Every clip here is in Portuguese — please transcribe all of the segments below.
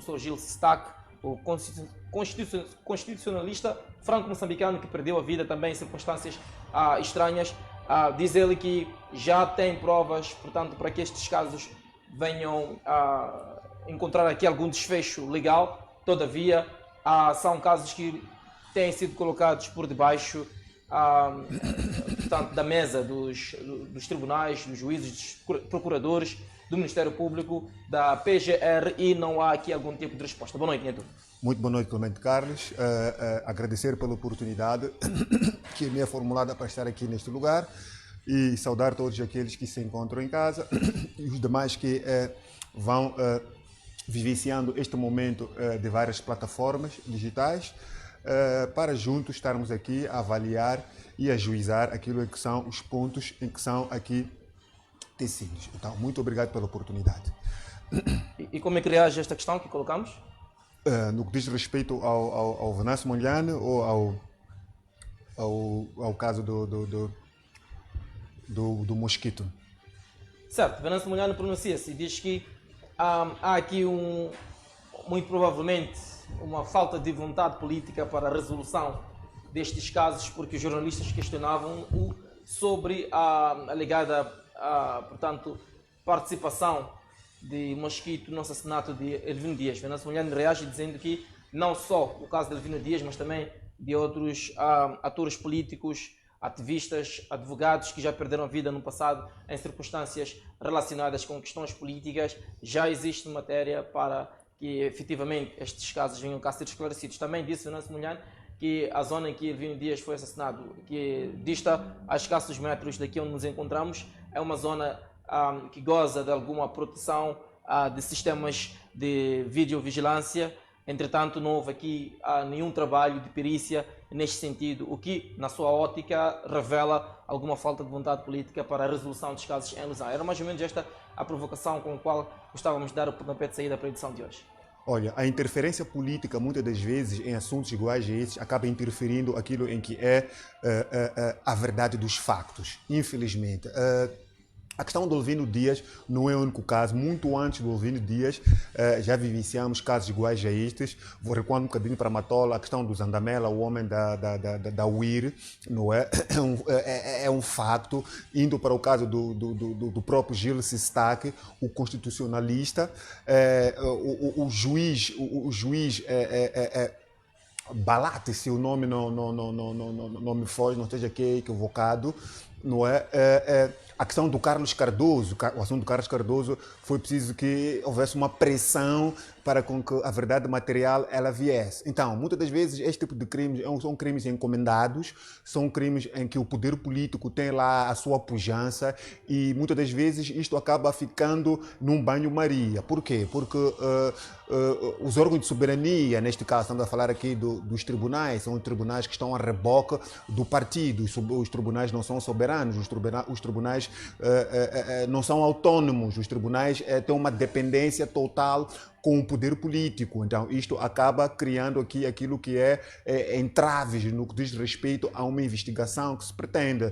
professor Gil Stack, o constitucionalista franco-moçambicano que perdeu a vida também em circunstâncias estranhas. Diz ele que já tem provas, portanto, para que estes casos venham a encontrar aqui algum desfecho legal. Todavia, são casos que têm sido colocados por debaixo portanto, da mesa dos tribunais, dos juízes, dos procuradores, do Ministério Público, da PGR, e não há aqui algum tipo de resposta. Boa noite, Neto. Muito boa noite, Clemente Carlos. Agradecer pela oportunidade que me é formulada para estar aqui neste lugar e saudar todos aqueles que se encontram em casa e os demais que vão vivenciando este momento de várias plataformas digitais para juntos estarmos aqui a avaliar e a juizar aquilo que são os pontos em que são aqui tecidos. Então, muito obrigado pela oportunidade. E como é que reage a esta questão que colocamos? No que diz respeito ao Venâncio Mondlane ou ao caso do mosquito? Certo, Venâncio Mondlane pronuncia-se e diz que há aqui muito provavelmente uma falta de vontade política para a resolução destes casos, porque os jornalistas questionavam sobre a alegada portanto, participação de Mosquito no assassinato de Elvino Dias. Venâncio Mondlane reage dizendo que não só o caso de Elvino Dias, mas também de outros atores políticos, ativistas, advogados que já perderam a vida no passado em circunstâncias relacionadas com questões políticas, já existe matéria para que efetivamente estes casos venham cá a ser esclarecidos. Também disse Venâncio Mondlane que a zona em que Elvino Dias foi assassinado, que dista a escassos metros daqui onde nos encontramos, é uma zona que goza de alguma proteção de sistemas de videovigilância. Entretanto, não houve aqui nenhum trabalho de perícia neste sentido, o que, na sua ótica, revela alguma falta de vontade política para a resolução dos casos em Lusão. Era mais ou menos esta a provocação com a qual gostávamos de dar o pontapé de saída para a edição de hoje. Olha, a interferência política, muitas das vezes, em assuntos iguais a esses, acaba interferindo aquilo em que é a verdade dos factos, infelizmente. A questão do Elvino Dias não é o único caso. Muito antes do Elvino Dias já vivenciamos casos iguais a estes. Vou recuar um bocadinho para Matola, a questão do Zandamela, o homem da UIR, não é? É um facto. Indo para o caso do próprio Gil Stack, o constitucionalista, o juiz Balate, se o nome não me foge, não esteja aqui equivocado, não é? A questão do Carlos Cardoso, o assunto do Carlos Cardoso, foi preciso que houvesse uma pressão para com que a verdade material ela viesse. Então, muitas das vezes, este tipo de crimes são crimes encomendados, são crimes em que o poder político tem lá a sua pujança e muitas das vezes isto acaba ficando num banho-maria. Por quê? Porque os órgãos de soberania, neste caso estamos a falar aqui dos tribunais, são tribunais que estão a reboque do partido, os tribunais não são soberanos, os tribunais não são autônomos, os tribunais têm uma dependência total com o poder político. Então, isto acaba criando aqui aquilo que é entraves no que diz respeito a uma investigação que se pretende.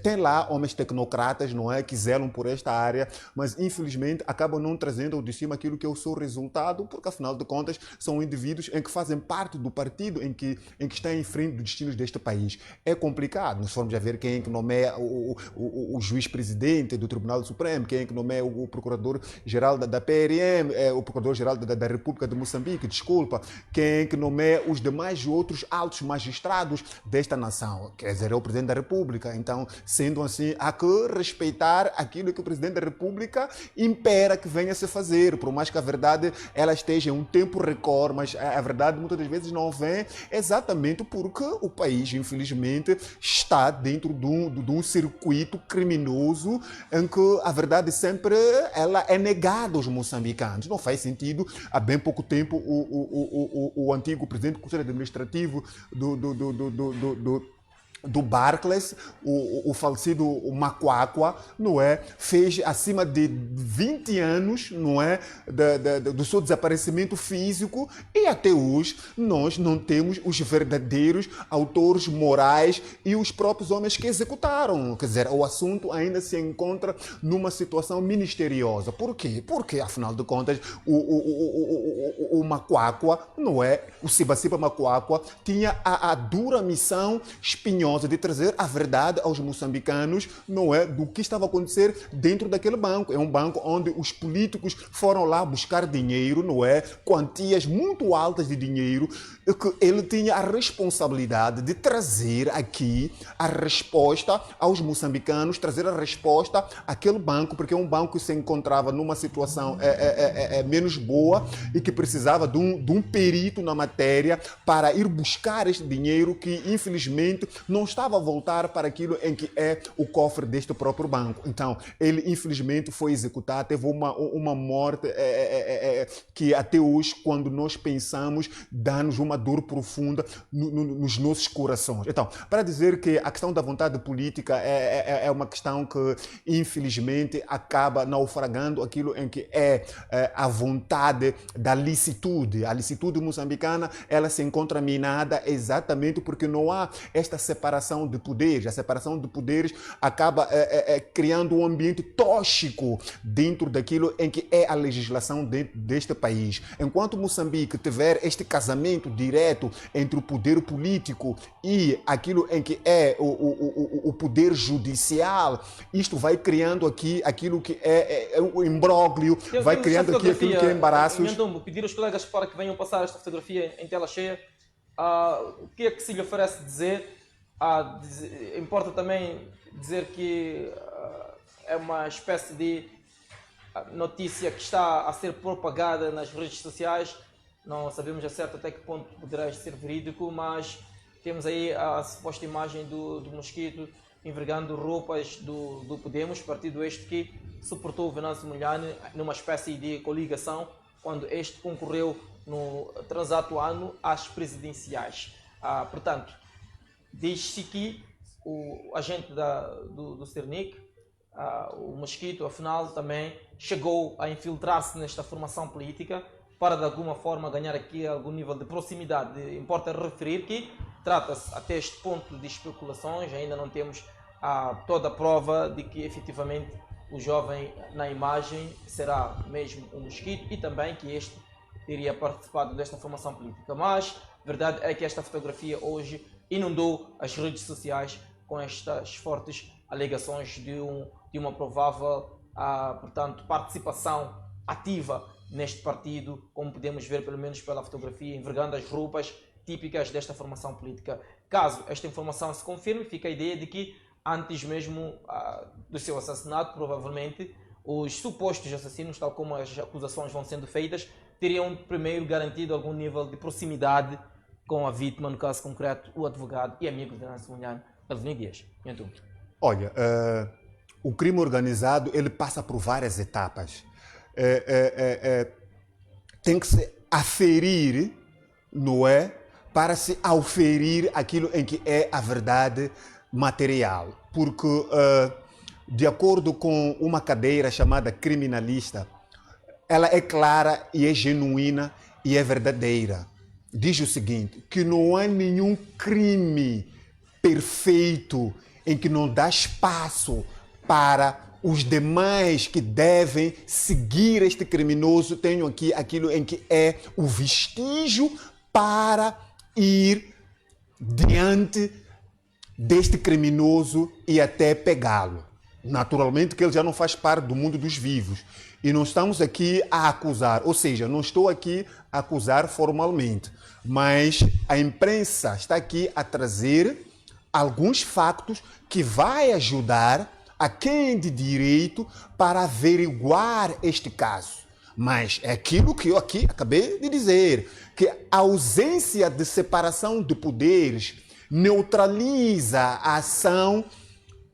Tem lá homens tecnocratas, não é, que zelam por esta área, mas infelizmente acabam não trazendo ao de cima aquilo que é o seu resultado, porque afinal de contas são indivíduos em que fazem parte do partido em que está em frente dos destinos deste país. É complicado, nós formos a ver quem é que nomeia o juiz-presidente do Tribunal Supremo, quem é que nomeia o procurador-geral da PRM, o procurador-geral da República de Moçambique, desculpa, quem é que nomeia os demais outros altos magistrados desta nação, quer dizer, é o Presidente da República. Então, sendo assim, há que respeitar aquilo que o Presidente da República impera que venha a se fazer, por mais que a verdade ela esteja em um tempo recorde, mas a verdade muitas das vezes não vem exatamente porque o país, infelizmente, está dentro de um circuito criminoso em que a verdade sempre ela é negada aos moçambicanos. Não faz sentido. Há bem pouco tempo, o antigo presidente do Conselho Administrativo do Barclays, o falecido Macquarie, não é? Fez acima de 20 anos, não é? Do seu desaparecimento físico, e até hoje nós não temos os verdadeiros autores morais e os próprios homens que executaram. Quer dizer, o assunto ainda se encontra numa situação misteriosa. Por quê? Porque, afinal de contas, o Macquarie, não é? O Sibassiba Macquarie tinha a dura missão espinhosa de trazer a verdade aos moçambicanos, não é, do que estava a acontecer dentro daquele banco. É um banco onde os políticos foram lá buscar dinheiro, não é, quantias muito altas de dinheiro, que ele tinha a responsabilidade de trazer aqui a resposta aos moçambicanos, trazer a resposta àquele banco, porque é um banco que se encontrava numa situação menos boa e que precisava de um perito na matéria para ir buscar este dinheiro que, infelizmente, não estava a voltar para aquilo em que é o cofre deste próprio banco. Então, ele, infelizmente, foi executado, teve uma morte que até hoje, quando nós pensamos, dá-nos uma dor profunda nos nossos corações. Então, para dizer que a questão da vontade política é uma questão que, infelizmente, acaba naufragando aquilo em que é a vontade da licitude. A licitude moçambicana, ela se encontra minada exatamente porque não há esta separação de poderes. A separação de poderes acaba criando um ambiente tóxico dentro daquilo em que é a legislação deste país. Enquanto Moçambique tiver este casamento direto entre o poder político e aquilo em que é o poder judicial, isto vai criando aqui aquilo que é o imbróglio, vai criando aqui aquilo que é embaraços. Pedir aos colegas para que venham passar esta fotografia em tela cheia. O que é que se lhe oferece dizer? Importa também dizer que é uma espécie de notícia que está a ser propagada nas redes sociais. Não sabemos a certo até que ponto poderá ser verídico, mas temos aí a suposta imagem do Mosquito envergando roupas do Podemos, partido este que suportou o Venâncio Mondlane numa espécie de coligação quando este concorreu no transato ano às presidenciais. Portanto, diz-se que o agente do Cernic, o Mosquito, afinal, também chegou a infiltrar-se nesta formação política para, de alguma forma, ganhar aqui algum nível de proximidade. Importa referir que trata-se, até este ponto, de especulações, ainda não temos toda a prova de que, efetivamente, o jovem na imagem será mesmo o Mosquito e também que este teria participado desta formação política. Mas a verdade é que esta fotografia hoje inundou as redes sociais com estas fortes alegações de uma provável portanto, participação ativa neste partido, como podemos ver pelo menos pela fotografia, envergando as roupas típicas desta formação política. Caso esta informação se confirme, fica a ideia de que antes mesmo do seu assassinato, provavelmente, os supostos assassinos, tal como as acusações vão sendo feitas, teriam primeiro garantido algum nível de proximidade com a vítima, no caso concreto, o advogado e amigo de Venâncio Mondlane, Alvin Dias. Então. Olha, o crime organizado, ele passa por várias etapas. Tem que se aferir, não é? Para se auferir aquilo em que é a verdade material. Porque, de acordo com uma cadeira chamada criminalista, ela é clara e é genuína e é verdadeira. Diz o seguinte, que não há nenhum crime perfeito em que não dá espaço para os demais que devem seguir este criminoso tenham aqui aquilo em que é o vestígio para ir diante deste criminoso e até pegá-lo. Naturalmente que ele já não faz parte do mundo dos vivos. E não estamos aqui a acusar, ou seja, não estou aqui a acusar formalmente, mas a imprensa está aqui a trazer alguns factos que vai ajudar a quem de direito para averiguar este caso. Mas é aquilo que eu aqui acabei de dizer, que a ausência de separação de poderes neutraliza a ação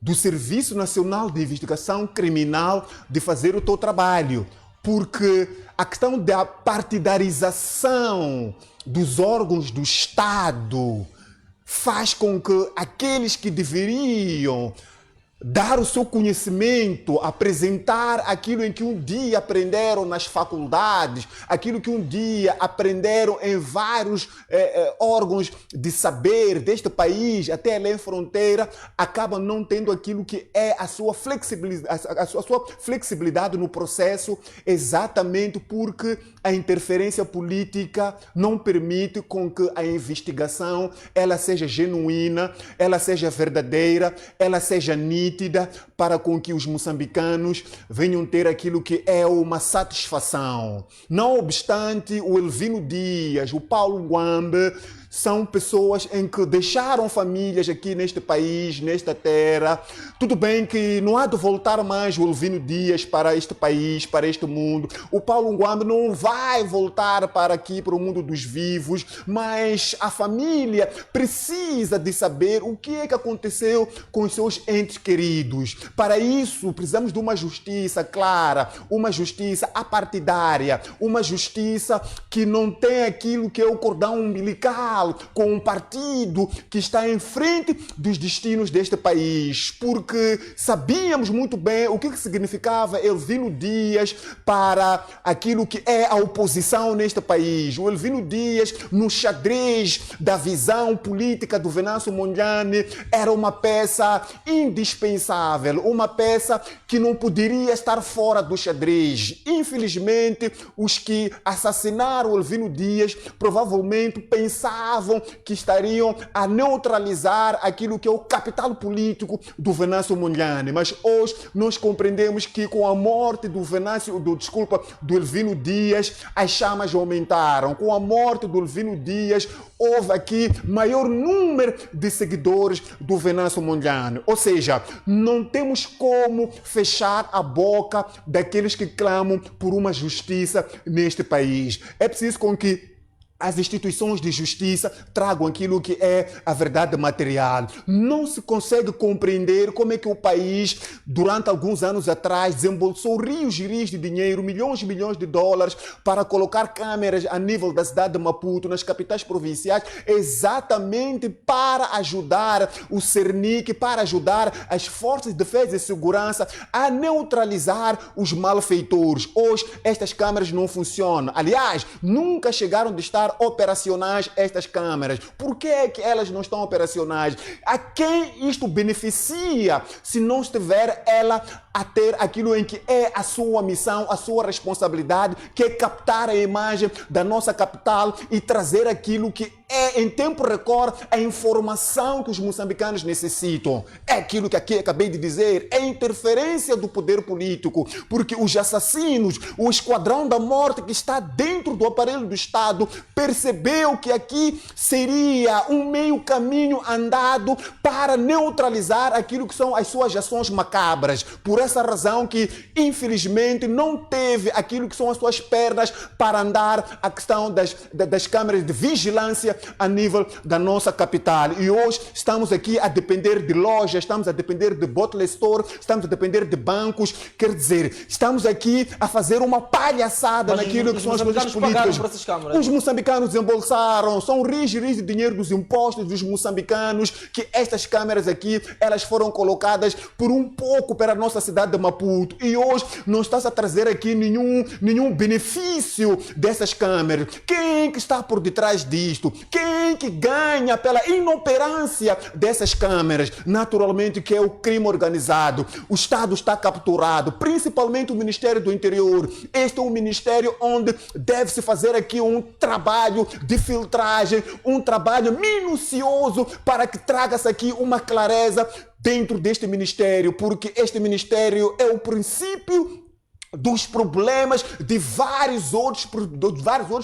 do Serviço Nacional de Investigação Criminal de fazer o seu trabalho, porque a questão da partidarização dos órgãos do Estado faz com que aqueles que deveriam dar o seu conhecimento, apresentar aquilo em que um dia aprenderam nas faculdades, aquilo que um dia aprenderam em vários órgãos de saber deste país, até além fronteira, acabam não tendo aquilo que é a sua flexibilidade no processo, exatamente porque a interferência política não permite com que a investigação ela seja genuína, ela seja verdadeira, ela seja nítida, para com que os moçambicanos venham ter aquilo que é uma satisfação. Não obstante, o Elvino Dias, o Paulo Ngwambe, são pessoas em que deixaram famílias aqui neste país, nesta terra. Tudo bem que não há de voltar mais o Elvino Dias para este país, para este mundo. O Paulo Ngwambe não vai voltar para aqui, para o mundo dos vivos, mas a família precisa de saber o que é que aconteceu com os seus entes queridos. Para isso, precisamos de uma justiça clara, uma justiça apartidária, uma justiça que não tem aquilo que é o cordão umbilical com um partido que está em frente dos destinos deste país, porque sabíamos muito bem o que significava Elvino Dias para aquilo que é a oposição neste país. O Elvino Dias, no xadrez da visão política do Venâncio Mondlane, era uma peça indispensável, uma peça que não poderia estar fora do xadrez. Infelizmente, os que assassinaram o Elvino Dias provavelmente pensavam que estariam a neutralizar aquilo que é o capital político do Venâncio Mondlane. Mas hoje nós compreendemos que com a morte do Elvino Dias, as chamas aumentaram. Com a morte do Elvino Dias, houve aqui maior número de seguidores do Venâncio Mondlane. Ou seja, não temos como fechar a boca daqueles que clamam por uma justiça neste país. É preciso com que as instituições de justiça tragam aquilo que é a verdade material. Não se consegue compreender como é que o país, durante alguns anos atrás, desembolsou rios e rios de dinheiro, milhões e milhões de dólares, para colocar câmeras a nível da cidade de Maputo, nas capitais provinciais, exatamente para ajudar o CERNIC, para ajudar as forças de defesa e segurança a neutralizar os malfeitores. Hoje, estas câmeras não funcionam. Aliás, nunca chegaram de estar operacionais estas câmeras. Por que é que elas não estão operacionais? A quem isto beneficia se não estiver ela a ter aquilo em que é a sua missão, a sua responsabilidade, que é captar a imagem da nossa capital e trazer aquilo que é, em tempo recorde, a informação que os moçambicanos necessitam. É aquilo que aqui acabei de dizer, é a interferência do poder político, porque os assassinos, o esquadrão da morte que está dentro do aparelho do Estado, percebeu que aqui seria um meio caminho andado para neutralizar aquilo que são as suas ações macabras. Por essa razão que, infelizmente, não teve aquilo que são as suas pernas para andar a questão das câmeras de vigilância a nível da nossa capital. E hoje estamos aqui a depender de lojas, estamos a depender de bottle store, estamos a depender de bancos. Quer dizer, estamos aqui a fazer uma palhaçada naquilo que são as coisas políticas. Os moçambicanos desembolsaram, são rios e rios de dinheiro dos impostos dos moçambicanos, que estas câmeras aqui, elas foram colocadas por um pouco para a nossa cidade de Maputo. E hoje não está a trazer aqui nenhum benefício dessas câmeras. Quem que está por detrás disto? Quem que ganha pela inoperância dessas câmeras? Naturalmente que é o crime organizado. O Estado está capturado, principalmente o Ministério do Interior. Este é um ministério onde deve-se fazer aqui um trabalho de filtragem, um trabalho minucioso para que traga-se aqui uma clareza dentro deste ministério, porque este ministério é o princípio dos problemas, de vários outros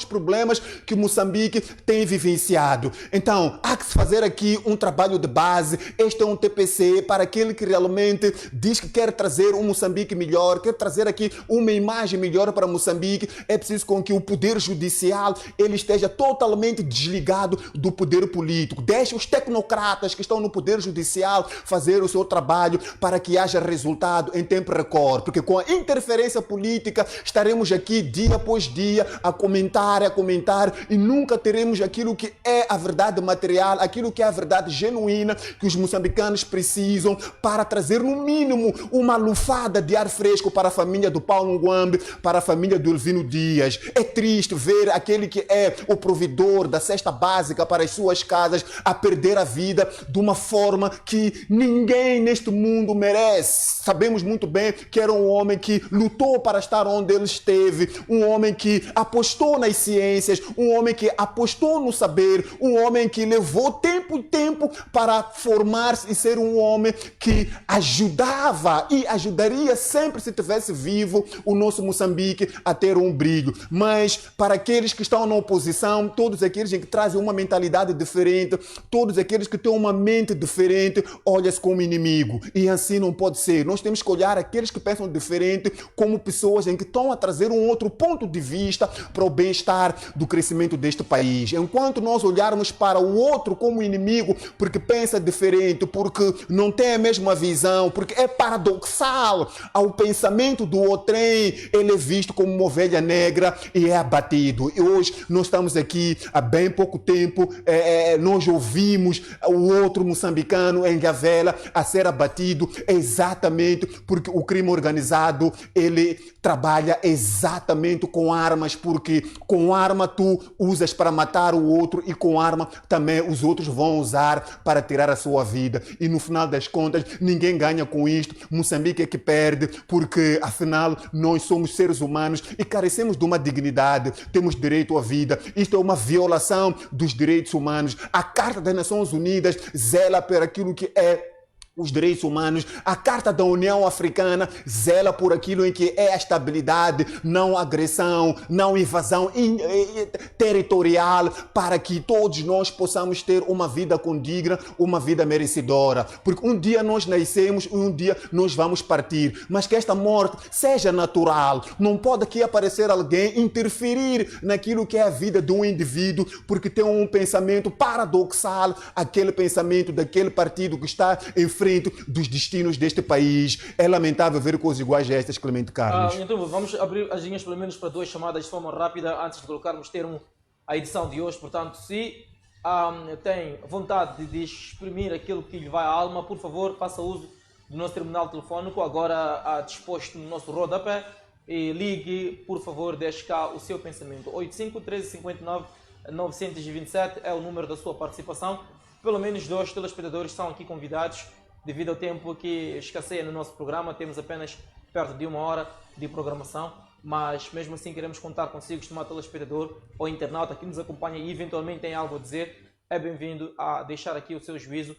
problemas que Moçambique tem vivenciado. Então, há que se fazer aqui um trabalho de base. Este é um TPC para aquele que realmente diz que quer trazer um Moçambique melhor, quer trazer aqui uma imagem melhor para Moçambique. É preciso com que o poder judicial ele esteja totalmente desligado do poder político. Deixe os tecnocratas que estão no poder judicial fazer o seu trabalho para que haja resultado em tempo recorde, porque com a interferência diferença política, estaremos aqui dia após dia a comentar e nunca teremos aquilo que é a verdade material, aquilo que é a verdade genuína que os moçambicanos precisam para trazer no mínimo uma lufada de ar fresco para a família do Paulo Nguambe, para a família do Elvino Dias. É triste ver aquele que é o provedor da cesta básica para as suas casas a perder a vida de uma forma que ninguém neste mundo merece. Sabemos muito bem que era um homem que lutou para estar onde ele esteve, um homem que apostou nas ciências, um homem que apostou no saber, um homem que levou tempo para formar-se e ser um homem que ajudava e ajudaria sempre, se tivesse vivo, o nosso Moçambique a ter um brilho. Mas para aqueles que estão na oposição, todos aqueles que trazem uma mentalidade diferente, todos aqueles que têm uma mente diferente, olha-se como inimigo. E assim não pode ser. Nós temos que olhar aqueles que pensam diferente como pessoas em que estão a trazer um outro ponto de vista para o bem-estar do crescimento deste país. Enquanto nós olharmos para o outro como inimigo, porque pensa diferente, porque não tem a mesma visão, porque é paradoxal ao pensamento do outrem, ele é visto como uma ovelha negra e é abatido. E hoje nós estamos aqui há bem pouco tempo, nós ouvimos o outro moçambicano em Gavela a ser abatido exatamente porque o crime organizado ele trabalha exatamente com armas, porque com arma tu usas para matar o outro e com arma também os outros vão usar para tirar a sua vida. E no final das contas ninguém ganha com isto. Moçambique é que perde, porque afinal nós somos seres humanos e carecemos de uma dignidade, temos direito à vida. Isto é uma violação dos direitos humanos. A Carta das Nações Unidas zela por aquilo que é os direitos humanos. A Carta da União Africana zela por aquilo em que é a estabilidade, não agressão, não invasão territorial, para que todos nós possamos ter uma vida condigna, uma vida merecedora. Porque um dia nós nascemos e um dia nós vamos partir. Mas que esta morte seja natural. Não pode aqui aparecer alguém interferir naquilo que é a vida de um indivíduo, porque tem um pensamento paradoxal, aquele pensamento daquele partido que está em frente dos destinos deste país. É lamentável ver coisas iguais a estas, Clemente Carlos. Então vamos abrir as linhas pelo menos para duas chamadas de forma rápida antes de colocarmos termo à edição de hoje. Portanto, se tem vontade de exprimir aquilo que lhe vai à alma, por favor, faça uso do nosso terminal telefónico, agora disposto no nosso rodapé, e ligue, por favor, deixe cá o seu pensamento. 85 1359 927 é o número da sua participação. Pelo menos 2 telespectadores são aqui convidados. Devido ao tempo que escasseia no nosso programa, temos apenas perto de 1 hora de programação, mas mesmo assim queremos contar consigo, estimado telespectador ou internauta que nos acompanha e eventualmente tem algo a dizer. É bem-vindo a deixar aqui o seu juízo